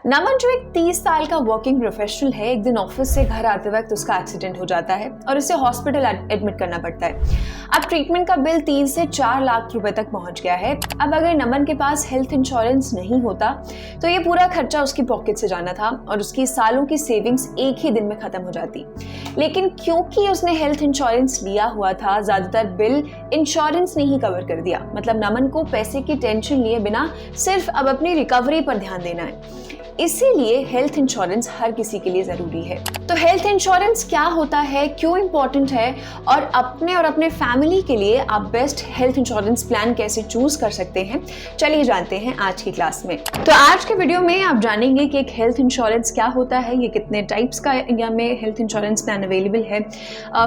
नमन जो एक 30 साल का वर्किंग प्रोफेशनल है, एक दिन ऑफिस से घर आते वक्त उसका एक्सीडेंट हो जाता है और उसे हॉस्पिटल एडमिट करना पड़ता है। अब ट्रीटमेंट का बिल 3 से 4 लाख रुपए तक पहुंच गया है। अब अगर नमन के पास हेल्थ इंश्योरेंस नहीं होता तो ये पूरा खर्चा उसकी पॉकेट से जाना था और उसकी सालों की सेविंग्स एक ही दिन में खत्म हो जाती। लेकिन क्योंकि उसने हेल्थ इंश्योरेंस लिया हुआ था, ज्यादातर बिल इंश्योरेंस ने ही कवर कर दिया। मतलब नमन को पैसे की टेंशन लिए बिना सिर्फ अब अपनी रिकवरी पर ध्यान देना है। इसीलिए हेल्थ इंश्योरेंस हर किसी के लिए जरूरी है। तो हेल्थ इंश्योरेंस क्या होता है, क्यों इंपॉर्टेंट है और अपने फैमिली के लिए आप बेस्ट हेल्थ इंश्योरेंस प्लान कैसे चूज कर सकते हैं, चलिए जानते हैं आज की क्लास में। तो आज के वीडियो में आप जानेंगे कि एक हेल्थ इंश्योरेंस क्या होता है, ये कितने टाइप्स का इंडिया में हेल्थ इंश्योरेंस प्लान अवेलेबल है,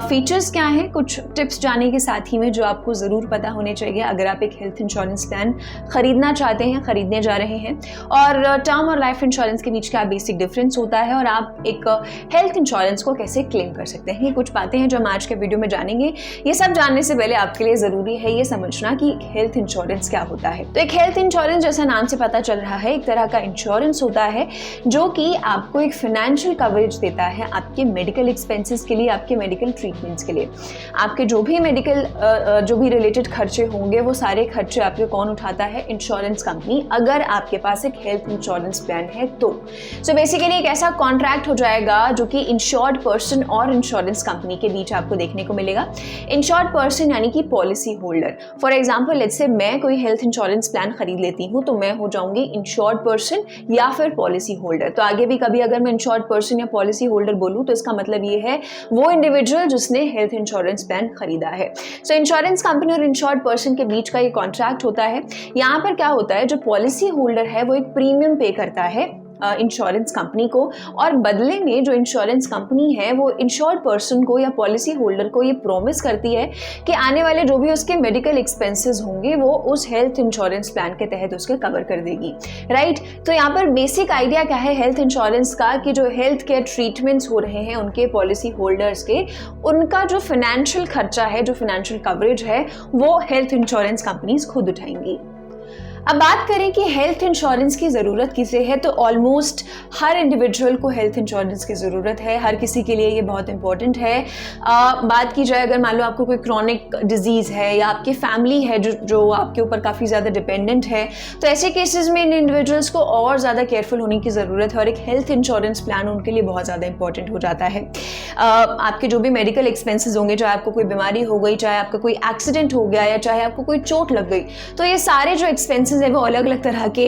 फीचर्स क्या हैं, कुछ टिप्स जाने के साथ ही में जो आपको जरूर पता होने चाहिए अगर आप एक हेल्थ इंश्योरेंस प्लान खरीदना चाहते हैं, खरीदने जा रहे हैं, और टर्म और लाइफ इंश्योरेंस के बीच क्या बेसिक डिफरेंस होता है और आप एक हेल्थ इंश्योरेंस को कैसे क्लेम कर सकते हैं। ये कुछ बातें हैं जो हम आज के वीडियो में जानेंगे। ये सब जानने से पहले आपके लिए जरूरी है ये समझना कि हेल्थ इंश्योरेंस क्या होता है। तो एक हेल्थ इंश्योरेंस, जैसा नाम से पता चल रहा है, एक तरह का इंश्योरेंस होता है जो कि आपको एक फाइनेंशियल कवरेज देता है आपके मेडिकल एक्सपेंसेस के लिए, आपके मेडिकल ट्रीटमेंट्स के लिए। आपके जो भी मेडिकल जो भी रिलेटेड खर्चे होंगे वो सारे खर्चे आपके कौन उठाता है? इंश्योरेंस कंपनी, अगर आपके पास एक हेल्थ इंश्योरेंस प्लान है तो। सो बेसिकली एक ऐसा कॉन्ट्रैक्ट हो जाएगा जो कि इंश्योर्ड पर्सन और इंश्योरेंस कंपनी के बीच आपको देखने को मिलेगा। इंश्योर्ड पर्सन यानी कि policy holder. For example let's say मैं कोई हेल्थ इंश्योरेंस प्लान खरीद लेती हूँ तो मैं हो जाऊंगी इंश्योर्ड पर्सन या फिर पॉलिसी होल्डर। तो आगे भी कभी अगर मैं इंश्योर्ड पर्सन या पॉलिसी होल्डर बोलूँ तो इसका मतलब ये है वो इंडिविजुअल जिसने हेल्थ इंश्योरेंस प्लान खरीदा है। सो इंश्योरेंस कंपनी और इंश्योर्ड पर्सन के बीच का ये कॉन्ट्रैक्ट होता है। यहाँ पर क्या होता है, जो पॉलिसी होल्डर है वो एक प्रीमियम पे करता है इंश्योरेंस कंपनी को, और बदले में जो इंश्योरेंस कंपनी है वो इंश्योर्ड पर्सन को या पॉलिसी होल्डर को ये प्रॉमिस करती है कि आने वाले जो भी उसके मेडिकल एक्सपेंसेस होंगे वो उस हेल्थ इंश्योरेंस प्लान के तहत उसके कवर कर देगी, राइट। तो यहाँ पर बेसिक आइडिया क्या है हेल्थ इंश्योरेंस का, कि जो हेल्थ केयर ट्रीटमेंट्स हो रहे हैं उनके पॉलिसी होल्डर्स के, उनका जो फाइनेंशियल खर्चा है, जो फाइनेंशियल कवरेज है, वो हेल्थ इंश्योरेंस कंपनीज खुद उठाएंगी। अब बात करें कि हेल्थ इंश्योरेंस की ज़रूरत किसे है, तो ऑलमोस्ट हर इंडिविजुअल को हेल्थ इंश्योरेंस की ज़रूरत है। हर किसी के लिए ये बहुत इंपॉर्टेंट है। बात की जाए अगर मान लो आपको कोई क्रॉनिक डिजीज़ है या आपकी फैमिली है जो आपके ऊपर काफ़ी ज़्यादा डिपेंडेंट है, तो ऐसे केसेस में इन इंडिविजुअल्स को और ज़्यादा केयरफुल होने की ज़रूरत है और एक हेल्थ इंश्योरेंस प्लान उनके लिए बहुत ज़्यादा इंपॉर्टेंट हो जाता है। आपके जो भी मेडिकल एक्सपेंसेस होंगे, चाहे आपको कोई बीमारी हो गई, चाहे आपका कोई एक्सीडेंट हो गया या चाहे आपको कोई चोट लग गई, तो ये सारे जो एक्सपेंसेस है वो अलग अलग तरह के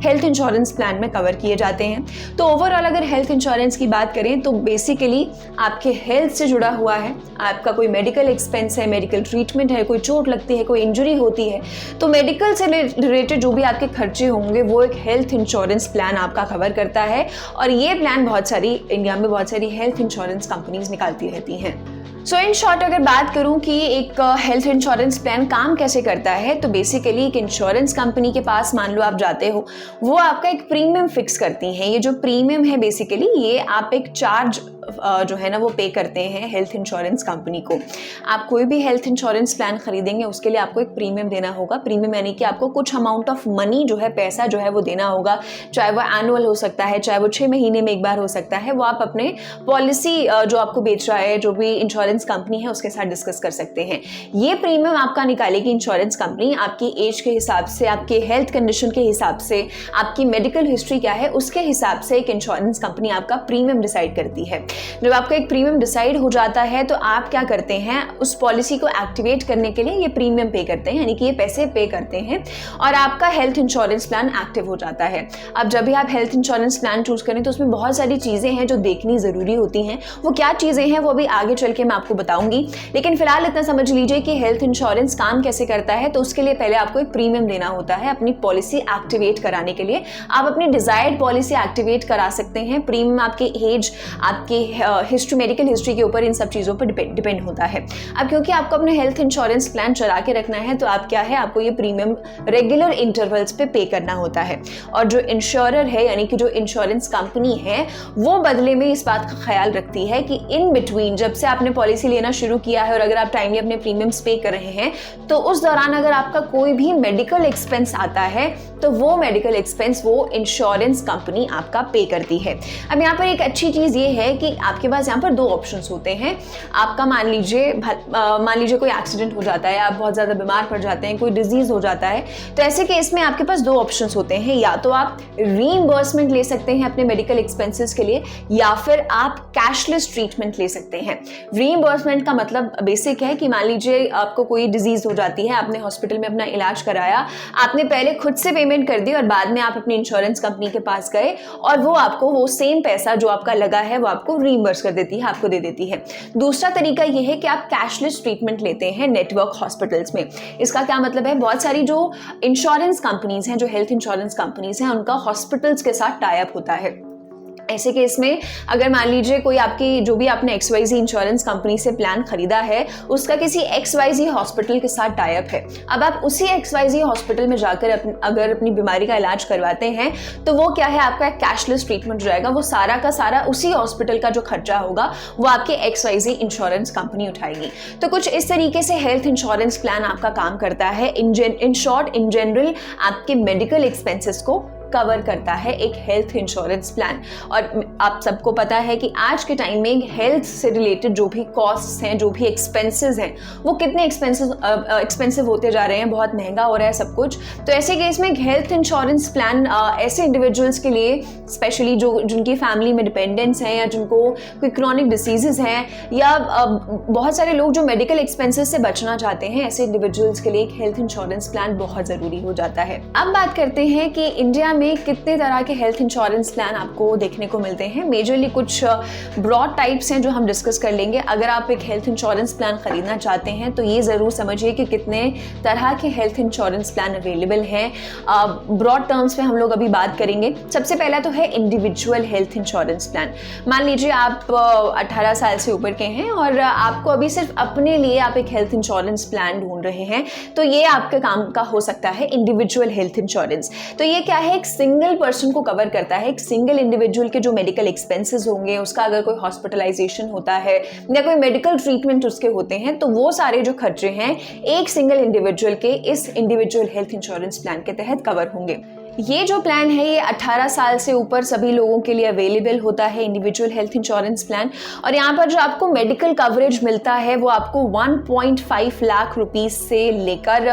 हेल्थ इंश्योरेंस प्लान में कवर किए जाते हैं। तो ओवरऑल अगर हेल्थ इंश्योरेंस की बात करें तो बेसिकली आपके हेल्थ से जुड़ा हुआ है। आपका कोई मेडिकल एक्सपेंस है, मेडिकल ट्रीटमेंट है, कोई चोट लगती है, कोई इंजरी होती है, तो मेडिकल से रिलेटेड जो भी आपके खर्चे होंगे वो एक हेल्थ इंश्योरेंस प्लान आपका कवर करता है। और ये प्लान इंडिया में बहुत सारी हेल्थ इंश्योरेंस कंपनीज निकालती रहती हैं। सो इन शॉर्ट अगर बात करूं कि एक हेल्थ इंश्योरेंस प्लान काम कैसे करता है, तो बेसिकली एक इंश्योरेंस कंपनी के पास मान लो आप जाते हो, वो आपका एक प्रीमियम फिक्स करती हैं। ये जो प्रीमियम है बेसिकली ये आप एक चार्ज जो है ना वो पे करते हैं हेल्थ इंश्योरेंस कंपनी को। आप कोई भी हेल्थ इंश्योरेंस प्लान खरीदेंगे उसके लिए आपको एक प्रीमियम देना होगा। प्रीमियम यानी कि आपको कुछ अमाउंट ऑफ मनी जो है, पैसा जो है वो देना होगा, चाहे वो एनुअल हो सकता है, चाहे वो 6 महीने में एक बार हो सकता है। वो आप अपने पॉलिसी जो आपको बेच रहा है, जो भी इंश्योरेंस कंपनी है उसके साथ डिस्कस कर सकते हैं। ये प्रीमियम आपका निकालेगी इंश्योरेंस कंपनी आपकी एज के हिसाब से, आपके हेल्थ कंडीशन के हिसाब से, आपकी मेडिकल हिस्ट्री क्या है उसके हिसाब से एक इंश्योरेंस कंपनी आपका प्रीमियम डिसाइड करती है। जब आपका एक प्रीमियम डिसाइड हो जाता है तो आप क्या करते हैं, उस पॉलिसी को एक्टिवेट करने के लिए ये प्रीमियम पे करते हैं, यानी कि ये पैसे पे करते हैं और आपका हेल्थ इंश्योरेंस प्लान एक्टिव हो जाता है। अब जब भी आप हेल्थ इंश्योरेंस प्लान चूज करें तो उसमें बहुत सारी चीजें हैं जो देखनी जरूरी होती हैं। वो क्या चीजें हैं वो भी आगे चल के मैं आपको बताऊंगी, लेकिन फिलहाल इतना समझ लीजिए कि हेल्थ इंश्योरेंस काम कैसे करता है। तो उसके लिए पहले आपको एक प्रीमियम देना होता है अपनी पॉलिसी एक्टिवेट कराने के लिए। आप अपनी डिजायर्ड पॉलिसी एक्टिवेट करा सकते हैं। प्रीमियम आपके एज, आपके हिस्ट्री, मेडिकल हिस्ट्री के ऊपर, इन सब चीज़ों पर डिपेंड होता है। अब क्योंकि आपको अपने हेल्थ इंश्योरेंस प्लान चला के रखना है तो आप क्या है, आपको ये प्रीमियम रेगुलर इंटरवल्स पे करना होता है। और जो इंश्योरर है यानी कि जो इंश्योरेंस कंपनी है वो बदले में इस बात का ख्याल रखती है कि इन बिटवीन जब से आपने पॉलिसी लेना शुरू किया है और अगर आप टाइमली अपने प्रीमियम्स पे कर रहे हैं तो उस दौरान अगर आपका कोई भी मेडिकल एक्सपेंस आता है तो वो मेडिकल एक्सपेंस वो इंश्योरेंस कंपनी आपका पे करती है। अब यहाँ पर एक अच्छी चीज़ ये है कि आपके पास यहाँ पर दो ऑप्शंस होते हैं। आपका मान लीजिए कोई एक्सीडेंट हो जाता है, आप बहुत ज़्यादा बीमार पड़ जाते हैं, कोई डिजीज़ हो जाता है, तो ऐसे केस में आपके पास दो ऑप्शंस होते हैं। या तो आप रीइंबर्समेंट ले सकते हैं अपने मेडिकल एक्सपेंसेस के लिए, या फिर आप कैशलेस ट्रीटमेंट ले सकते हैं। रीइंबर्समेंट का मतलब बेसिक है कि मान लीजिए आपको कोई डिजीज हो जाती है, आपने हॉस्पिटल में अपना इलाज कराया, आपने पहले खुद से पेमेंट कर दी और बाद में आप अपनी इंश्योरेंस कंपनी के पास गए और वो आपको वो सेम पैसा जो आपका लगा है वो आपको रीइंबर्स कर देती है, आपको दे देती है। दूसरा तरीका ये है कि आप कैशलेस ट्रीटमेंट लेते हैं नेटवर्क हॉस्पिटल्स में। इसका क्या मतलब है, बहुत सारी जो इंश्योरेंस कंपनीज हैं, जो हेल्थ इंश्योरेंस कंपनीज हैं, उनका हॉस्पिटल्स के साथ टाई अप होता है। ऐसे केस में अगर मान लीजिए कोई आपकी जो भी आपने XYZ इंश्योरेंस कंपनी से प्लान खरीदा है, उसका किसी XYZ हॉस्पिटल के साथ टाई अप है, अब आप उसी XYZ हॉस्पिटल में जाकर अगर अपनी बीमारी का इलाज करवाते हैं तो वो क्या है, आपका कैशलेस ट्रीटमेंट हो जाएगा। वो सारा का सारा उसी हॉस्पिटल का जो खर्चा होगा वो आपके XYZ इंश्योरेंस कंपनी उठाएगी। तो कुछ इस तरीके से हेल्थ इंश्योरेंस प्लान आपका काम करता है। इन शॉर्ट, इन जनरल आपके मेडिकल एक्सपेंसेस को कवर करता है एक हेल्थ इंश्योरेंस प्लान। और आप सबको पता है कि आज के टाइम में हेल्थ से रिलेटेड जो भी कॉस्ट्स हैं, जो भी एक्सपेंसेस हैं, वो कितने एक्सपेंसिव होते जा रहे हैं, बहुत महंगा हो रहा है सब कुछ। तो ऐसे केस में हेल्थ इंश्योरेंस प्लान ऐसे इंडिविजुअल्स के लिए, स्पेशली जिनकी फैमिली में डिपेंडेंट्स हैं या जिनको कोई क्रॉनिक डिसीजेज हैं, या बहुत सारे लोग जो मेडिकल एक्सपेंसेस से बचना चाहते हैं, ऐसे इंडिविजुअल्स के लिए एक हेल्थ इंश्योरेंस प्लान बहुत ज़रूरी हो जाता है। अब बात करते हैं कि इंडिया में कितने तरह के हेल्थ इंश्योरेंस प्लान आपको देखने को मिलते हैं। मेजरली कुछ ब्रॉड टाइप्स हैं जो हम डिस्कस कर लेंगे। अगर आप एक हेल्थ इंश्योरेंस प्लान खरीदना चाहते हैं तो ये ज़रूर समझिए कि कितने तरह के हेल्थ इंश्योरेंस प्लान अवेलेबल हैं। ब्रॉड टर्म्स में हम लोग अभी बात करेंगे। सबसे पहला तो है इंडिविजुअल हेल्थ इंश्योरेंस प्लान। मान लीजिए आप 18 साल से ऊपर के हैं और आपको अभी सिर्फ अपने लिए आप एक हेल्थ इंश्योरेंस प्लान ढूंढ रहे हैं, तो ये आपके काम का हो सकता है इंडिविजुअल हेल्थ इंश्योरेंस। तो ये क्या है, एक सिंगल पर्सन को कवर करता है। एक सिंगल इंडिविजुअल के जो मेडिकल एक्सपेंसेस होंगे, उसका अगर कोई हॉस्पिटलाइजेशन होता है या कोई मेडिकल ट्रीटमेंट उसके होते हैं, तो वो सारे जो खर्चे हैं एक सिंगल इंडिविजुअल के इस इंडिविजुअल हेल्थ इंश्योरेंस प्लान के तहत कवर होंगे। ये जो प्लान है ये 18 साल से ऊपर सभी लोगों के लिए अवेलेबल होता है, इंडिविजुअल हेल्थ इंश्योरेंस प्लान। और यहाँ पर जो आपको मेडिकल कवरेज मिलता है वो आपको 1.5 लाख रुपीस से लेकर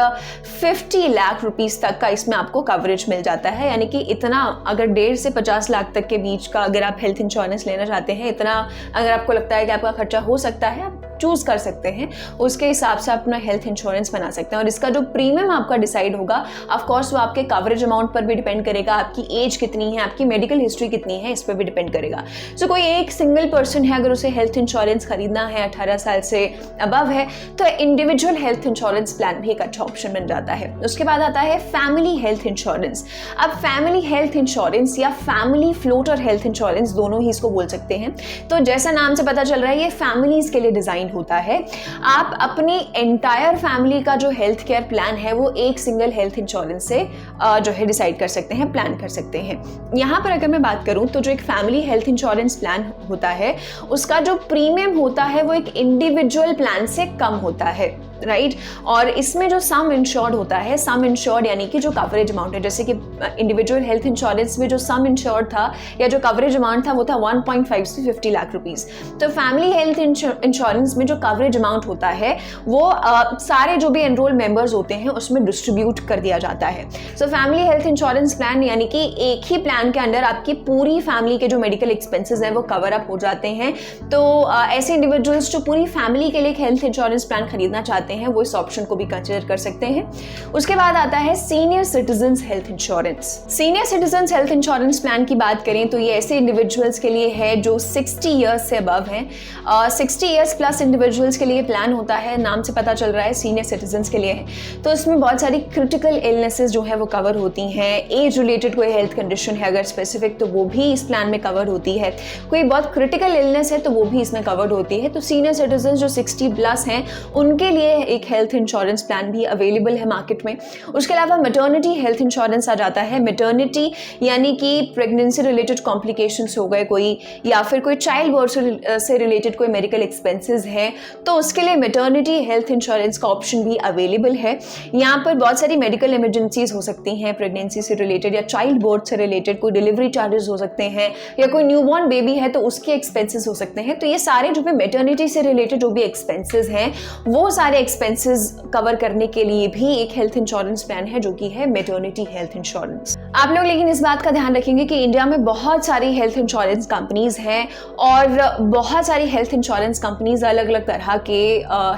50 लाख रुपीस तक का इसमें आपको कवरेज मिल जाता है। यानी कि इतना, अगर 1.5 से 50 लाख तक के बीच का अगर आप हेल्थ इंश्योरेंस लेना चाहते हैं, इतना अगर आपको लगता है कि आपका खर्चा हो सकता है, आप चूज कर सकते हैं, उसके हिसाब से अपना हेल्थ इंश्योरेंस बना सकते हैं। और इसका जो प्रीमियम आपका डिसाइड होगा, ऑफ कोर्स वो आपके कवरेज अमाउंट पर भी डिपेंड करेगा, आपकी एज कितनी है, आपकी मेडिकल हिस्ट्री कितनी है, इस पर भी डिपेंड करेगा। सो कोई एक सिंगल पर्सन है, अगर उसे हेल्थ इंश्योरेंस खरीदना है, 18 साल से अबव है, तो इंडिविजुअल हेल्थ इंश्योरेंस प्लान भी एक अच्छा ऑप्शन बन जाता है। उसके बाद आता है फैमिली हेल्थ इंश्योरेंस। अब फैमिली हेल्थ इंश्योरेंस या फैमिली फ्लोटर हेल्थ इंश्योरेंस, दोनों ही इसको बोल सकते हैं। तो जैसा नाम से पता चल रहा है, ये फैमिलीज के लिए डिजाइन होता है। आप अपनी एंटायर फैमिली का जो हेल्थ केयर प्लान है वो एक सिंगल हेल्थ इंश्योरेंस से जो है डिसाइड कर सकते हैं, प्लान कर सकते हैं। यहाँ पर अगर मैं बात करूँ तो जो एक फैमिली हेल्थ इंश्योरेंस प्लान होता है, उसका जो प्रीमियम होता है वो एक इंडिविजुअल प्लान से कम होता है, राइट। और इसमें जो सम इंश्योर्ड होता है, सम इंश्योर्ड यानी कि जो कवरेज अमाउंट है, जैसे कि इंडिविजुअल हेल्थ इंश्योरेंस में जो सम इंश्योर्ड था या जो कवरेज अमाउंट था वो था 1.5 से 50 लाख रुपीस। तो फैमिली हेल्थ इंश्योरेंस में जो कवरेज अमाउंट होता है वो सारे जो भी एनरोल मेंबर्स होते हैं उसमें डिस्ट्रीब्यूट कर दिया जाता है। So family health insurance plan यानी कि एक ही प्लान के अंदर आपकी पूरी फैमिली के जो मेडिकल एक्सपेंसेस हैं वो कवर अप हो जाते हैं। तो ऐसे इंडिविजुअल्स जो पूरी फैमिली के लिए एक हेल्थ इंश्योरेंस प्लान खरीदना चाहते हैं वो इस ऑप्शन को भी कंसीडर कर सकते हैं। उसके बाद आता है senior citizen health insurance. Senior citizen health insurance plan की बात करें तो ये ऐसे इंडिविजुअल्स के लिए है जो 60 ईयर्स से अबव हैं। 60 ईयर्स प्लस इंडिविजुअल्स के लिए प्लान होता है, नाम से पता चल रहा है सीनियर सिटीजन के लिए है। तो इसमें बहुत सारी क्रिटिकल इलनेसेस जो है वो कवर होती हैं। एज रिलेटेड कोई हेल्थ कंडीशन है अगर स्पेसिफिक, तो वो भी इस प्लान में कवर होती है। कोई बहुत क्रिटिकल इलनेस है तो वो भी इसमें कवर्ड होती है। तो सीनियर सिटीजन जो 60 प्लस हैं उनके लिए एक हेल्थ इंश्योरेंस प्लान भी अवेलेबल है मार्केट में। उसके अलावा मैटर्निटी हेल्थ इंश्योरेंस आ जाता है। मैटर्निटी यानी कि प्रेगनेंसी रिलेटेड कॉम्प्लिकेशंस हो गए कोई, या फिर कोई चाइल्ड बर्थ से रिलेटेड कोई मेडिकल एक्सपेंसेस हैं, तो उसके लिए मैटर्निटी हेल्थ इंश्योरेंस का ऑप्शन भी अवेलेबल है। यहाँ पर बहुत सारी मेडिकल इमरजेंसीज हो सकती हैं प्रेगनेंसी से रिलेटेड या चाइल्ड बर्थ से रिलेटेड, कोई डिलीवरी चार्जेस हो सकते हैं या कोई न्यूबॉर्न बेबी है तो उसके एक्सपेंसेस हो सकते हैं। तो ये सारे जो भी मैटर्निटी से रिलेटेड जो भी एक्सपेंसेस हैं, वो सारे एक्सपेंसेस कवर करने के लिए भी एक हेल्थ इंश्योरेंस प्लान है जो कि है मैटर्निटी हेल्थ इंश्योरेंस। आप लोग लेकिन इस बात का ध्यान रखेंगे कि इंडिया में बहुत सारी हेल्थ इंश्योरेंस कंपनीज हैं और बहुत सारी हेल्थ इंश्योरेंस कंपनीज अलग अलग तरह के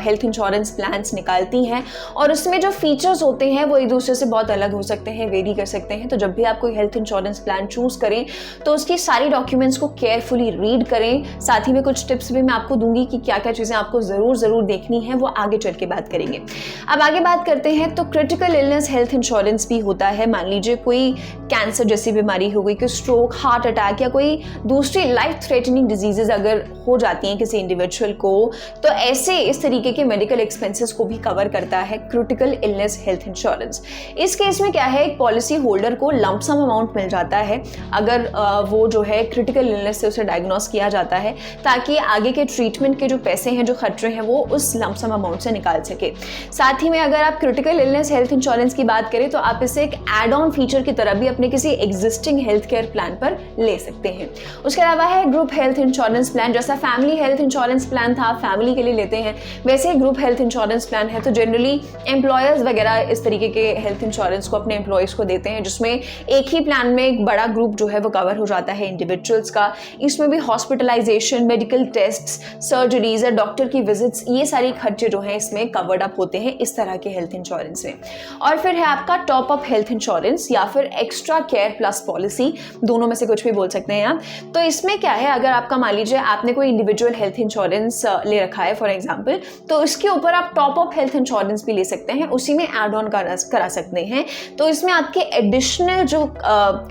हेल्थ इंश्योरेंस प्लान्स निकालती हैं और उसमें जो फीचर्स होते हैं वो एक दूसरे से बहुत अलग हो सकते हैं, वेरी कर सकते हैं। तो जब भी आप कोई हेल्थ इंश्योरेंस प्लान चूज करें तो उसकी सारी डॉक्यूमेंट्स को केयरफुली रीड करें। साथ ही में कुछ टिप्स भी मैं आपको दूंगी कि क्या क्या चीज़ें आपको ज़रूर देखनी है, वो आगे चल के बात करेंगे। अब आगे बात करते हैं तो क्रिटिकल इलनेस हेल्थ इंश्योरेंस भी होता है। मान लीजिए कोई कैंसर जैसी बीमारी हो गई, कोई स्ट्रोक, हार्ट अटैक या कोई दूसरी लाइफ थ्रेटनिंग डिजीजेज अगर हो जाती हैं किसी इंडिविजुअल को, तो ऐसे इस तरीके के मेडिकल एक्सपेंसेस को भी कवर करता है क्रिटिकल इलनेस हेल्थ इंश्योरेंस। इस केस में क्या है, एक पॉलिसी होल्डर को लंप सम अमाउंट मिल जाता है अगर वो जो है क्रिटिकल इलनेस से उसे डायग्नोस किया जाता है, ताकि आगे के ट्रीटमेंट के जो पैसे हैं, जो खर्चे हैं, वो उस लंप सम अमाउंट से निकाल सके। साथ ही में अगर आप क्रिटिकल इलनेस हेल्थ इंश्योरेंस की बात करें तो आप इसे एक एड ऑन फीचर की तरह भी अपने किसी एग्जिस्टिंग हेल्थ केयर प्लान पर ले सकते हैं। उसके अलावा है ग्रुप हेल्थ इंश्योरेंस प्लान। जैसा फैमिली हेल्थ इंश्योरेंस प्लान था, फैमिली के लिए लेते हैं, वैसे ही ग्रुप हेल्थ इंश्योरेंस प्लान है। तो जनरली एम्प्लॉयर्स वगैरह इस तरीके के हेल्थ इंश्योरेंस को अपने एम्प्लॉयज को देते हैं, जिसमें एक ही प्लान में एक बड़ा ग्रुप जो है वो कवर हो जाता है इंडिविजुअल्स का। इसमें भी हॉस्पिटलाइजेशन, मेडिकल टेस्ट, सर्जरीज या डॉक्टर की विजिट्स, ये सारे खर्चे जो हैं इसमें कवर्ड अप होते हैं इस तरह के हेल्थ इंश्योरेंस में। और फिर है आपका टॉप अप हेल्थ इंश्योरेंस या फिर एक्स्ट्रा केयर प्लस पॉलिसी, दोनों में से कुछ भी बोल सकते हैं आप। तो इसमें क्या है, अगर आपका मान लीजिए आपने कोई इंडिविजुअल हेल्थ इंश्योरेंस ले रखा है फॉर एग्जांपल, तो इसके ऊपर आप टॉप अप हेल्थ इंश्योरेंस भी ले सकते हैं, उसी में एड ऑन करा सकते हैं। तो इसमें आपके एडिशनल जो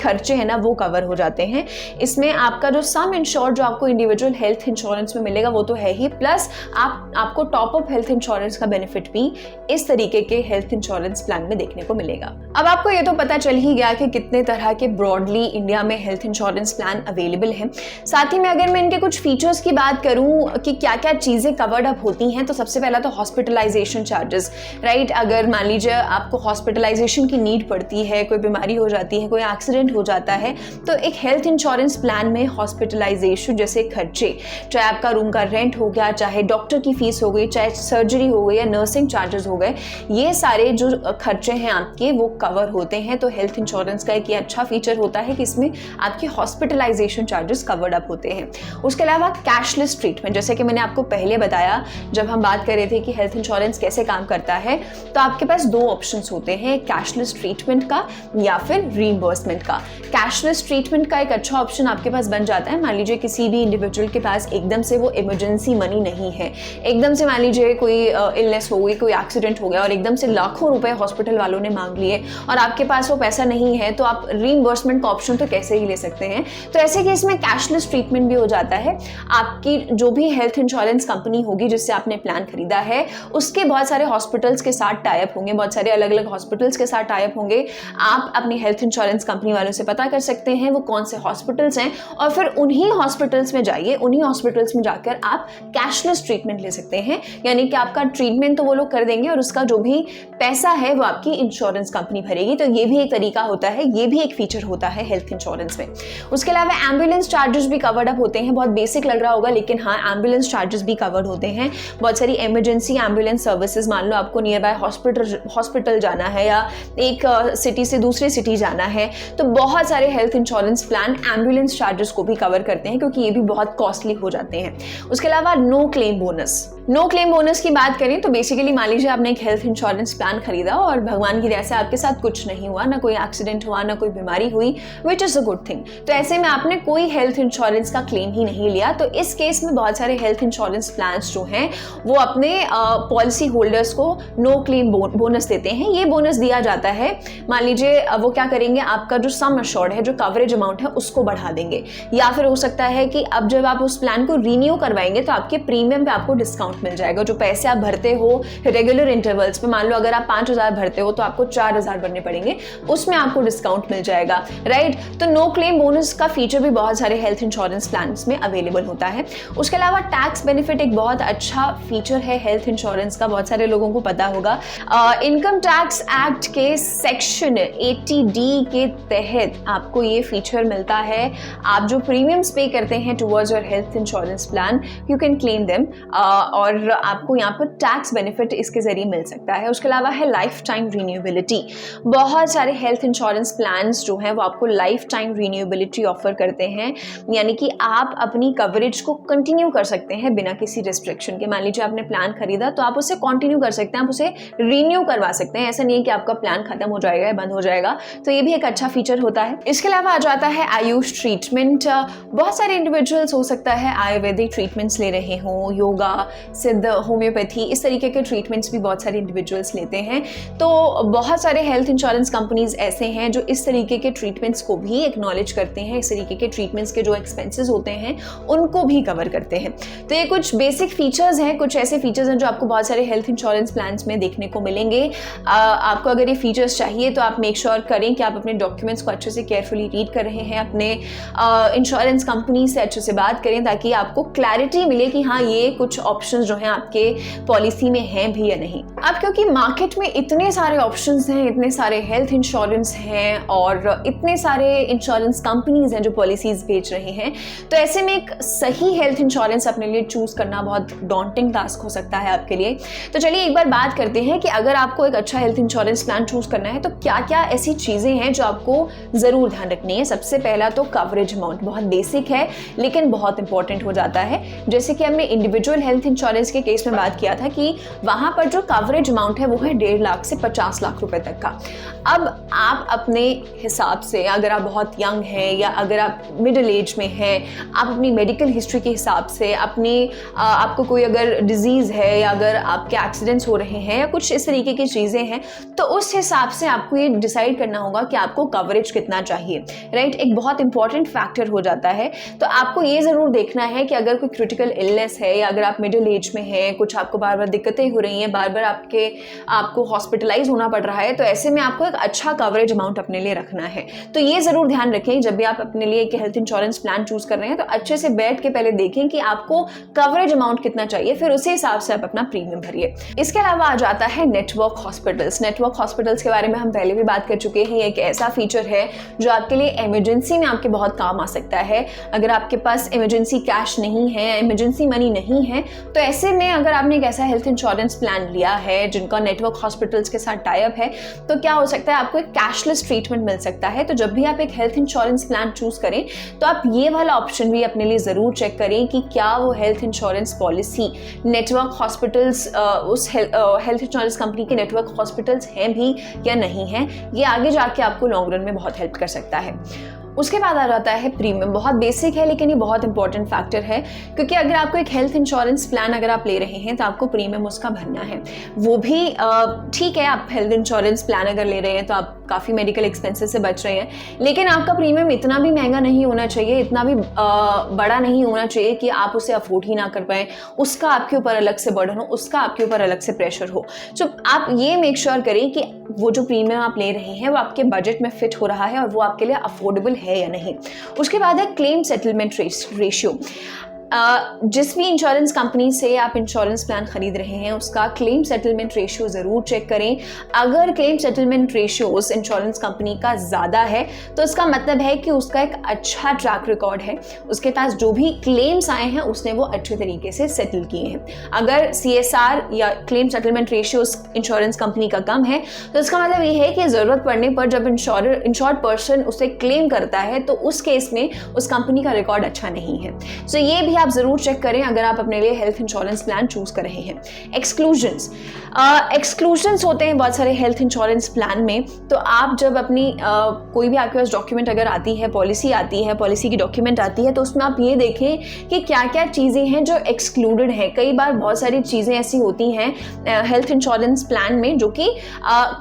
खर्चे हैं ना वो कवर हो जाते हैं। इसमें आपका जो सम इंश्योर्ड जो आपको इंडिविजुअल हेल्थ इंश्योरेंस में मिलेगा वो तो है ही, प्लस आपको टॉप अप हेल्थ इंश्योरेंस का बेनिफिट भी इस तरीके के हेल्थ इंश्योरेंस प्लान में देखने को मिलेगा। अब आपको ये तो पता चल ही गया कि कितने तरह के ब्रॉडली इंडिया में हेल्थ इंश्योरेंस प्लान अवेलेबल हैं। साथ ही में अगर मैं इनके कुछ फीचर्स की बात करूं कि क्या क्या चीजें कवर्ड अप होती हैं, तो सबसे पहला तो हॉस्पिटलाइजेशन चार्जेस, राइट। अगर मान लीजिए आपको हॉस्पिटलाइजेशन की नीड पड़ती है, कोई बीमारी हो जाती है, कोई एक्सीडेंट हो जाता है, तो एक हेल्थ इंश्योरेंस प्लान में हॉस्पिटलाइजेशन जैसे खर्चे, चाहे आपका रूम का रेंट हो गया, चाहे डॉक्टर की फीस हो गई, चाहे सर्जरी हो गई या नर्सिंग चार्जेस हो गए, ये सारे जो खर्चे हैं आपके वो कवर होते हैं। तो हेल्थ इंश्योरेंस का एक अच्छा फीचर होता है कि इसमें आपके हॉस्पिटलाइजेशन चार्जेस कवर्ड अप होते हैं। उसके अलावा कैशलेस ट्रीटमेंट, जैसे कि मैंने आपको पहले बताया जब हम बात कर रहे थे कि हेल्थ इंश्योरेंस कैसे काम करता है, तो आपके पास दो ऑप्शंस होते हैं, कैशलेस ट्रीटमेंट का या फिर रीइंबर्समेंट का। कैशलेस ट्रीटमेंट का एक अच्छा ऑप्शन आपके पास बन जाता है, मान लीजिए किसी भी इंडिविजुअल के पास एकदम से वो इमरजेंसी मनी नहीं है, एकदम से मान लीजिए कोई इलनेस हो गई, कोई एक्सीडेंट हो गया और एकदम से लाखों रुपए हॉस्पिटल वालों ने मांग लिए और आपके पास वो पैसा नहीं है, तो आप रीइंबर्समेंट का ऑप्शन तो कैसे ही ले सकते हैं। तो ऐसे केस में कैशलेस ट्रीटमेंट भी हो जाता है। आपकी जो भी हेल्थ इंश्योरेंस कंपनी होगी जिससे आपने प्लान खरीदा है, उसके बहुत सारे हॉस्पिटल्स के साथ टाई अप होंगे, बहुत सारे अलग अलग हॉस्पिटल्स के साथ टाई अप होंगे। आप अपनी हेल्थ इंश्योरेंस कंपनी वालों से पता कर सकते हैं वो कौन से हॉस्पिटल्स हैं और फिर उन्हीं हॉस्पिटल्स में जाइए, उन्हीं हॉस्पिटल्स में जाकर आप कैशलेस ट्रीटमेंट ले सकते हैं। यानी कि आपका ट्रीटमेंट तो वो लोग कर देंगे और उसका जो भी पैसा है वो आपकी इंश्योरेंस कंपनी भरेगी। तो ये भी एक तरीका होता है, ये भी एक फीचर होता है हेल्थ इंश्योरेंस में। उसके अलावा एम्बुलेंस चार्जेस भी कवर्ड अप होते हैं। बहुत बेसिक लग रहा होगा लेकिन हाँ, एम्बुलेंस चार्जेस भी कवर्ड होते हैं। बहुत सारी इमरजेंसी एम्बुलेंस सर्विसेज, मान लो आपको नियर बाय हॉस्पिटल जाना है या एक सिटी से दूसरी सिटी जाना है, तो बहुत सारे health insurance plan ambulance charges को भी कवर करते हैं क्योंकि ये भी बहुत कॉस्टली हो जाते हैं। उसके अलावा नो क्लेम बोनस की बात करें तो बेसिकली मान लीजिए आपने एक हेल्थ इंश्योरेंस प्लान खरीदा और भगवान की दया से आपके साथ कुछ नहीं हुआ, ना कोई एक्सीडेंट एक्सीडेंट हुआ, ना कोई बीमारी हुई, which is a good thing. तो ऐसे में आपने कोई हेल्थ इंश्योरेंस का क्लेम ही नहीं लिया। तो इस केस में बहुत सारे हेल्थ इंश्योरेंस प्लान्स जो हैं वो अपने पॉलिसी होल्डर्स को नो क्लेम बोनस देते हैं। ये बोनस दिया जाता है, मान लीजिए वो क्या करेंगे, आपका जो सम अश्योर्ड है, जो कवरेज अमाउंट है, उसको बढ़ा देंगे। या फिर हो सकता है कि अब जब आप उस प्लान को रीन्यू करवाएंगे तो आपके प्रीमियम पे आपको डिस्काउंट मिल जाएगा। जो पैसे आप भरते हो रेगुलर इंटरवल्स पे, मान लो अगर आप 5,000 भरते हो तो आपको 4,000 भरने पड़ेंगे, उसमें आपको डिस्काउंट मिल जाएगा, राइट। तो नो क्लेम बोनस का फीचर भी बहुत सारे हेल्थ इंश्योरेंस प्लान्स में अवेलेबल होता है। उसके अलावा टैक्स बेनिफिट एक बहुत अच्छा फीचर है हेल्थ इंश्योरेंस का, बहुत सारे लोगों को पता होगा। इनकम टैक्स एक्ट के सेक्शन 80D के तहत आपको ये फीचर मिलता है। आप जो प्रीमियम्स पे करते हैं towards your health insurance plan, you can claim them, और आपको यहाँ पर टैक्स बेनिफिट इसके जरिए मिल सकता है। उसके अलावा है लाइफ टाइम रिन्यूएबिलिटी। बहुत सारे हेल्थ इंश्योरेंस प्लान्स जो हैं वो आपको लाइफ टाइम रिन्यूएबिलिटी ऑफर करते हैं, यानी कि आप अपनी कवरेज को कंटिन्यू कर सकते हैं बिना किसी रिस्ट्रिक्शन के। मान लीजिए आपने प्लान खरीदा तो आप उसे कंटिन्यू कर सकते हैं, आप उसे रिन्यू करवा सकते हैं। ऐसा नहीं है कि आपका प्लान खत्म हो जाएगा या बंद हो जाएगा। तो ये भी एक अच्छा फीचर होता है। इसके अलावा आ जाता है आयुष ट्रीटमेंट। बहुत सारे इंडिविजुअल्स हो सकता है आयुर्वेदिक ट्रीटमेंट्स ले रहे हों, योगा, सिद्ध, होम्योपैथी, इस तरीके के ट्रीटमेंट्स भी बहुत सारे इंडिविजुअल्स लेते हैं। तो बहुत सारे हेल्थ इंश्योरेंस कंपनीज ऐसे हैं जो इस तरीके के ट्रीटमेंट्स को भी एक्नॉलेज करते हैं, इस तरीके के ट्रीटमेंट्स के जो एक्सपेंसेस होते हैं उनको भी कवर करते हैं। तो ये कुछ बेसिक फीचर्स हैं, कुछ ऐसे फीचर्स हैं जो आपको बहुत सारे हेल्थ इंश्योरेंस प्लान्स में देखने को मिलेंगे। आपको अगर ये फीचर्स चाहिए तो आप मेक श्योर करें कि आप अपने डॉक्यूमेंट्स को अच्छे से केयरफुली रीड कर रहे हैं, अपने इंश्योरेंस कंपनी से अच्छे से बात करें ताकि आपको क्लैरिटी मिले कि हाँ ये कुछ ऑप्शंस जो हैं आपके पॉलिसी में हैं भी या नहीं। अब क्योंकि मार्केट में इतने सारे ऑप्शंस हैं, इतने सारे हेल्थ इंश्योरेंस हैं और इतने सारे इंश्योरेंस कंपनीज हैं जो पॉलिसीज बेच रहे हैं, तो ऐसे में एक सही हेल्थ इंश्योरेंस अपने लिए चूज करना बहुत डॉन्टिंग टास्क हो सकता है आपके लिए। तो चलिए एक बार बात करते हैं कि अगर आपको एक अच्छा हेल्थ इंश्योरेंस प्लान चूज करना है तो क्या क्या ऐसी चीजें हैं जो आपको जरूर ध्यान रखनी है। सबसे पहला तो कवरेज अमाउंट, बहुत बेसिक है लेकिन बहुत इंपॉर्टेंट हो जाता है। जैसे कि हमने इंडिविजुअल हेल्थ इंश्योरेंस के केस में बात किया था कि वहां पर जो कवरेज अमाउंट है वो है 1.5 लाख से 50 लाख रुपए तक का। अब आप अपने हिसाब से, अगर आप बहुत यंग हैं या अगर आप मिडिल एज में हैं, आप अपनी मेडिकल हिस्ट्री के हिसाब से, आपको कोई अगर डिजीज़ है या अगर आपके एक्सीडेंट्स हो रहे हैं या कुछ इस तरीके की चीज़ें हैं, तो उस हिसाब से आपको ये डिसाइड करना होगा कि आपको कवरेज कितना चाहिए, राइट। एक बहुत इंपॉर्टेंट फैक्टर हो जाता है। तो आपको ये ज़रूर देखना है कि अगर कोई क्रिटिकल इलनेस है या अगर आप मिडिल एज में हैं, कुछ आपको बार बार दिक्कतें हो रही हैं, बार बार आपको हॉस्पिटलाइज होना पड़ रहा है, तो ऐसे में आपको एक अच्छा कवरेज अमाउंट अपने लिए रखना है। तो ये ज़रूर ध्यान रखें जब भी आप अपने लिए एक हेल्थ इंश्योरेंस प्लान चूज कर रहे हैं तो अच्छे से बैठ के पहले देखें कि आपको कवरेज अमाउंट कितना चाहिए, फिर उसी हिसाब से आप अपना प्रीमियम भरिए। इसके अलावा आ जाता है नेटवर्क हॉस्पिटल्स। नेटवर्क हॉस्पिटल्स के बारे में हम पहले भी बात कर चुके हैं। एक ऐसा फीचर है जो आपके लिए इमरजेंसी में आपके बहुत काम आ सकता है। अगर आपके पास इमरजेंसी कैश नहीं है, इमरजेंसी मनी नहीं है, तो ऐसे में अगर आपने एक ऐसा हेल्थ इंश्योरेंस प्लान लिया है जिनका नेटवर्क हॉस्पिटल्स के साथ टाई अप है, तो क्या हो सकता है आपको एक कैशलेस ट्रीटमेंट मिल सकता है। तो जब भी आप एक हेल्थ इंश्योरेंस प्लान चूज करें तो आप ये वाला ऑप्शन भी अपने लिए जरूर चेक करें कि क्या वो health insurance policy network hospitals उस हेल्थ इंश्योरेंस कंपनी के नेटवर्क हॉस्पिटल्स हैं भी या नहीं हैं। ये आगे जाके आपको लॉन्ग रन में बहुत हेल्प कर सकता है। उसके बाद आ जाता है प्रीमियम। बहुत बेसिक है लेकिन ये बहुत इंपॉर्टेंट फैक्टर है, क्योंकि अगर आपको एक हेल्थ इंश्योरेंस प्लान अगर आप ले रहे हैं तो आपको प्रीमियम उसका भरना है। वो भी ठीक है, आप हेल्थ इंश्योरेंस प्लान अगर ले रहे हैं तो आप काफ़ी मेडिकल एक्सपेंसेस से बच रहे हैं, लेकिन आपका प्रीमियम इतना भी महंगा नहीं होना चाहिए, इतना भी बड़ा नहीं होना चाहिए कि आप उसे अफोर्ड ही ना कर पाएँ, उसका आपके ऊपर अलग से बर्डन हो, उसका आपके ऊपर अलग से प्रेशर हो। तो आप ये मेक श्योर करें कि वो जो प्रीमियम आप ले रहे हैं वो आपके बजट में फिट हो रहा है और वो आपके लिए अफोर्डेबल है या नहीं। उसके बाद है क्लेम सेटलमेंट रेशियो। जिस भी इंश्योरेंस कंपनी से आप इंश्योरेंस प्लान खरीद रहे हैं उसका क्लेम सेटलमेंट रेशियो ज़रूर चेक करें। अगर क्लेम सेटलमेंट रेशियो उस इंश्योरेंस कंपनी का ज़्यादा है तो इसका मतलब है कि उसका एक अच्छा ट्रैक रिकॉर्ड है, उसके पास जो भी क्लेम्स आए हैं उसने वो अच्छे तरीके से सेटल किए हैं। अगर CSR या क्लेम सेटलमेंट रेशियो उस इंश्योरेंस कंपनी का कम है तो इसका मतलब ये है कि ज़रूरत पड़ने पर जब इंश्योर्ड पर्सन उसे क्लेम करता है तो उस केस में उस कंपनी का रिकॉर्ड अच्छा नहीं है। सो ये भी आप जरूर चेक करें अगर आप अपने लिए हेल्थ इंश्योरेंस प्लान चूज कर रहे हैं। एक्सक्लूजन्स होते हैं बहुत सारे हेल्थ इंश्योरेंस प्लान में। तो आप जब अपनी कोई भी आपके पास डॉक्यूमेंट अगर आती है, पॉलिसी की डॉक्यूमेंट आती है, तो उसमें आप ये देखें कि क्या क्या चीज़ें हैं जो एक्सक्लूडेड हैं। कई बार बहुत सारी चीज़ें ऐसी होती हैं हेल्थ इंश्योरेंस प्लान में जो कि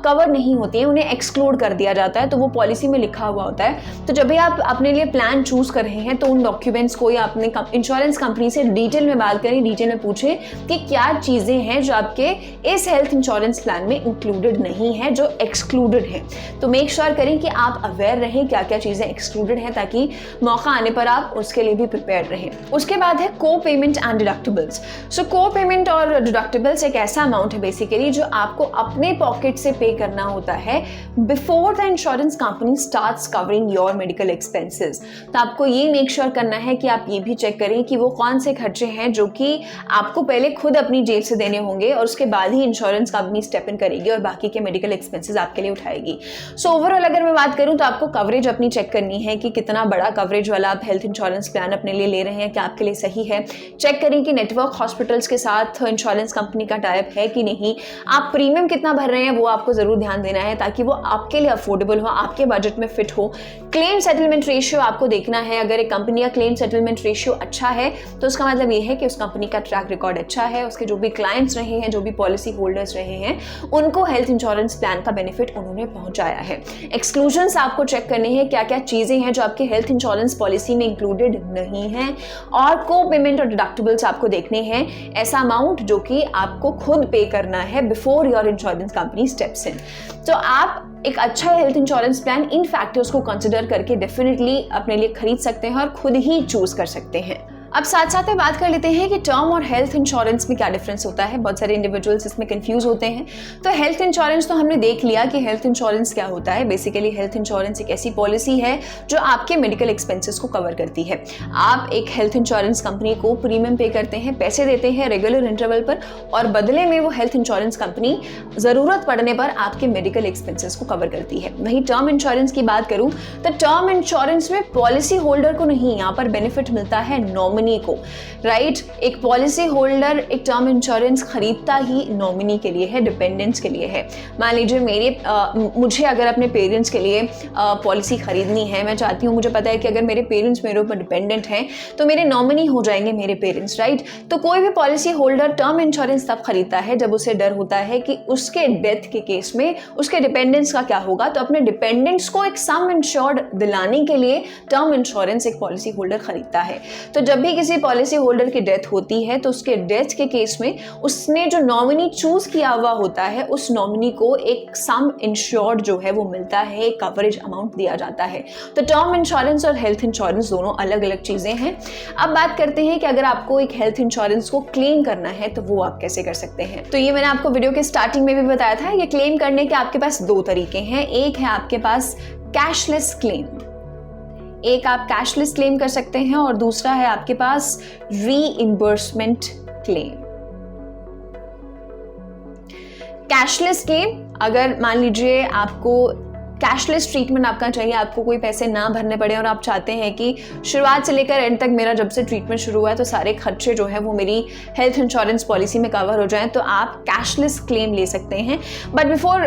कवर नहीं होती हैं, उन्हें एक्सक्लूड कर दिया जाता है, तो वो पॉलिसी में लिखा हुआ होता है। तो जब भी आप अपने लिए प्लान चूज कर रहे हैं तो उन डॉक्यूमेंट्स को या अपने इंश्योरेंस कंपनी से डिटेल में बात करें, डिटेल में पूछें कि क्या चीज़ें हैं जो आपके इस हेल्थ इंश्योरेंस प्लान में इंक्लूडेड नहीं है, जो एक्सक्लूडेड है। तो मेक श्योर करें कि आप अवेयर रहें क्या क्या चीज़ें एक्सक्लूडेड हैं, ताकि मौका आने पर आप उसके लिए भी प्रिपेयर रहें। उसके बाद है को पेमेंट एंड डिडक्टिबल्स। सो को पेमेंट और डिडक्टिबल्स एक ऐसा अमाउंट है बेसिकली जो आपको अपने पॉकेट से पे करना होता है before the insurance company starts covering your medical expenses. तो आपको ये मेक श्योर करना है कि आप ये भी चेक करें कि वो कौन से खर्चे हैं जो कि आपको पहले खुद अपनी जेब से देने होंगे और उसके बाद ही इंश्योरेंस कंपनी स्टेप इन करेगी और बाकी के मेडिकल एक्सपेंसेस आपके लिए उठाएगी। सो ओवरऑल अगर मैं बात करूं तो आपको कवरेज अपनी चेक करनी है कि कितना बड़ा कवरेज वाला आप हेल्थ इंश्योरेंस प्लान अपने लिए ले रहे हैं, क्या आपके लिए सही है। चेक करें कि नेटवर्क हॉस्पिटल्स के साथ इंश्योरेंस कंपनी का टाइप है कि नहीं, आप प्रीमियम कितना भर रहे हैं वो आपको जरूर ध्यान देना है ताकि वो आपके लिए अफोर्डेबल हो, आपके बजट में फिट हो। क्लेम सेटलमेंट रेशियो आपको देखना है। अगर एक कंपनी का क्लेम सेटलमेंट रेशियो अच्छा है तो उसका मतलब ये है कि उस कंपनी का ट्रैक रिकॉर्ड अच्छा है, उसके जो भी क्लाइंट्स रहे हैं, जो भी पॉलिसी होल्डर्स रहे हैं, उनको हेल्थ इंश्योरेंस प्लान का बेनिफिट उन्होंने पहुंचाया है। एक्सक्लूजन्स आपको चेक करने हैं, क्या क्या चीजें हैं जो आपके हेल्थ इंश्योरेंस पॉलिसी में इंक्लूडेड नहीं है। और को पेमेंट और डिडक्टिबल्स आपको देखने हैं, ऐसा अमाउंट जो कि आपको खुद पे करना है before your insurance company steps in. तो आप एक अच्छा health insurance plan in factors को कंसिडर करके डेफिनेटली अपने लिए खरीद सकते हैं और खुद ही चूज कर सकते हैं। अब साथ साथ में बात कर लेते हैं कि टर्म और हेल्थ इंश्योरेंस में क्या डिफरेंस होता है। बहुत सारे इंडिविजुअल्स इसमें कंफ्यूज होते हैं। तो हेल्थ इंश्योरेंस तो हमने देख लिया कि हेल्थ इंश्योरेंस क्या होता है। बेसिकली हेल्थ इंश्योरेंस एक ऐसी पॉलिसी है जो आपके मेडिकल एक्सपेंसेस को कवर करती है। आप एक हेल्थ इंश्योरेंस कंपनी को प्रीमियम पे करते हैं, पैसे देते हैं रेगुलर इंटरवल पर, और बदले में वो हेल्थ इंश्योरेंस कंपनी जरूरत पड़ने पर आपके मेडिकल एक्सपेंसेस को कवर करती है। वहीं टर्म इंश्योरेंस की बात करूं तो टर्म इंश्योरेंस में पॉलिसी होल्डर को नहीं, यहाँ पर बेनिफिट मिलता है नॉमिनी को, राइट। एक पॉलिसी होल्डर एक टर्म इंश्योरेंस खरीदता ही नॉमिनी के लिए है, डिपेंडेंट्स के लिए है। मान लीजिए मुझे अगर अपने पेरेंट्स के लिए पॉलिसी खरीदनी है, मैं चाहती हूँ, मुझे पता है कि अगर मेरे पेरेंट्स मेरे ऊपर डिपेंडेंट हैं तो मेरे नॉमिनी हो जाएंगे मेरे पेरेंट्स, राइट। तो कोई भी पॉलिसी होल्डर टर्म इंश्योरेंस तब खरीदता है जब उसे डर होता है कि उसके डेथ के केस में उसके डिपेंडेंट्स का क्या होगा। तो अपने डिपेंडेंट्स को एक सम इंश्योर्ड दिलाने के लिए टर्म इंश्योरेंस एक पॉलिसी होल्डर खरीदता है। तो जब भी किसी पॉलिसी होल्डर की डेथ होती है तो उसके डेथ के केस में उसने जो नॉमिनी चूज किया हुआ होता है उस नॉमिनी को एक सम इंश्योर्ड जो है वो मिलता है, कवरेज अमाउंट दिया जाता है। तो टर्म इंश्योरेंस और हेल्थ इंश्योरेंस दोनों अलग अलग चीजें हैं। अब बात करते हैं कि अगर आपको एक हेल्थ इंश्योरेंस को क्लेम करना है तो वो आप कैसे कर सकते हैं। तो ये मैंने आपको वीडियो के स्टार्टिंग में भी बताया था, ये क्लेम करने के आपके पास दो तरीके हैं। एक है आपके पास कैशलेस क्लेम, एक आप कैशलेस क्लेम कर सकते हैं, और दूसरा है आपके पास रीइंबर्समेंट क्लेम। कैशलेस क्लेम, अगर मान लीजिए आपको कैशलेस ट्रीटमेंट आपका चाहिए, आपको कोई पैसे ना भरने पड़े और आप चाहते हैं कि शुरुआत से लेकर एंड तक मेरा जब से ट्रीटमेंट शुरू हुआ है तो सारे खर्चे जो है वो मेरी हेल्थ इंश्योरेंस पॉलिसी में कवर हो जाएं, तो आप कैशलेस क्लेम ले सकते हैं। बट बिफोर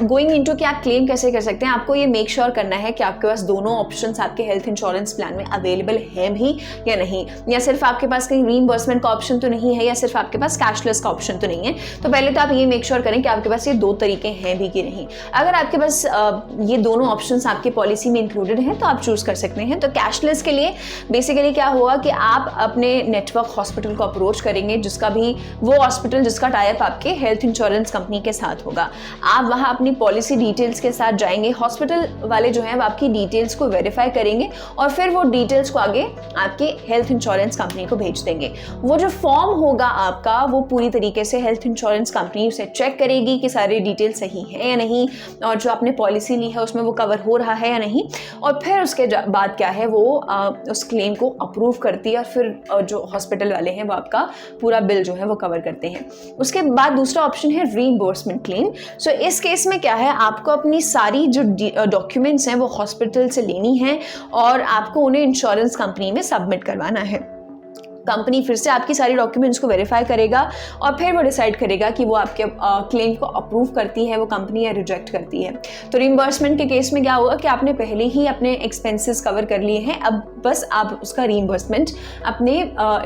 गोइंग इनटू कि आप क्लेम कैसे कर सकते हैं, आपको ये मेक श्योर करना है कि आपके पास दोनों ऑप्शंस आपके हेल्थ इंश्योरेंस प्लान में अवेलेबल हैं भी या नहीं, या सिर्फ आपके पास कहीं रीइंबर्समेंट का ऑप्शन तो नहीं है, या सिर्फ आपके पास कैशलेस का ऑप्शन तो नहीं है। तो पहले तो आप ये मेक श्योर करें कि आपके पास ये दो तरीके हैं भी कि नहीं। अगर आपके पास ये दोनों ऑप्शंस आपकी पॉलिसी में इंक्लूडेड हैं तो आप चूज कर सकते हैं। तो कैशलेस के लिए बेसिकली क्या होगा कि आप अपने नेटवर्क हॉस्पिटल को अप्रोच करेंगे, जिसका भी वो हॉस्पिटल जिसका टाइप आपके हेल्थ इंश्योरेंस कंपनी के साथ होगा। आप वहां अपनी पॉलिसी डिटेल्स के साथ जाएंगे, हॉस्पिटल वाले जो हैं वो आपकी डिटेल्स को वेरीफाई करेंगे और फिर वो डिटेल्स को आगे आपके हेल्थ इंश्योरेंस कंपनी को भेज देंगे। वो जो फॉर्म होगा आपका, वो पूरी तरीके से हेल्थ इंश्योरेंस कंपनी उसे चेक करेगी कि सारी डिटेल सही है या नहीं, और जो आपने पॉलिसी ली है उसमें वो कवर हो रहा है या नहीं, और फिर उसके बाद क्या है वो उस क्लेम को अप्रूव करती है, और फिर जो हॉस्पिटल वाले हैं वो आपका पूरा बिल जो है वो कवर करते हैं। उसके बाद दूसरा ऑप्शन है रीइंबर्समेंट क्लेम। सो इस केस में क्या है, आपको अपनी सारी जो डॉक्यूमेंट्स हैं वो हॉस्पिटल से लेनी है और आपको उन्हें इंश्योरेंस कंपनी में सबमिट करवाना है। कंपनी फिर से आपकी सारी डॉक्यूमेंट्स को वेरीफाई करेगा और फिर वो डिसाइड करेगा कि वो आपके क्लेम को अप्रूव करती है वो कंपनी या रिजेक्ट करती है। तो रीइंबर्समेंट के केस में क्या होगा कि आपने पहले ही अपने एक्सपेंसेस कवर कर लिए हैं, अब बस आप उसका रीइंबर्समेंट अपने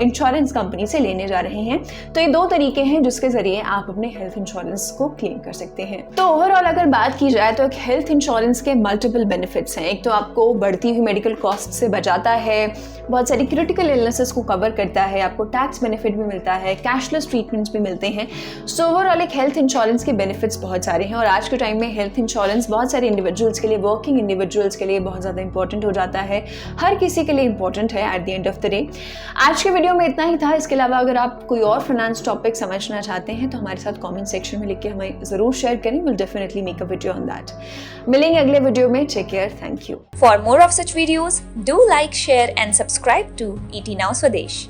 इंश्योरेंस कंपनी से लेने जा रहे हैं। तो ये 2 तरीके हैं जिसके जरिए आप अपने हेल्थ इंश्योरेंस को क्लेम कर सकते हैं। तो ओवरऑल अगर बात की जाए तो एक हेल्थ इंश्योरेंस के मल्टीपल बेनिफिट्स हैं। एक तो आपको बढ़ती हुई मेडिकल कॉस्ट से बचाता है, बहुत सारी क्रिटिकल इलनेसेस को कवर करता है, आपको टैक्स बेनिफिट भी मिलता है, कैशलेस ट्रीटमेंट्स भी मिलते हैं। सो ओवरऑल एक हेल्थ इंश्योरेंस के बेनिफिट्स बहुत सारे हैं और आज के टाइम में हेल्थ इंश्योरेंस बहुत सारे इंडिविजुअल्स के लिए, वर्किंग इंडिविजुअल्स के लिए बहुत ज़्यादा इंपॉर्टेंट हो जाता है, हर किसी के लिए इंपॉर्टेंट है at the end of the day. आज के वीडियो में इतना ही था। इसके अलावा अगर आप कोई और फाइनेंस टॉपिक समझना चाहते हैं तो हमारे साथ कमेंट सेक्शन में लिख के हमें ज़रूर शेयर करें। Will definitely make a video on that. मिलेंगे अगले वीडियो में। Take care, thank you. For more of such videos, do like, share and subscribe to ET Now Swadesh.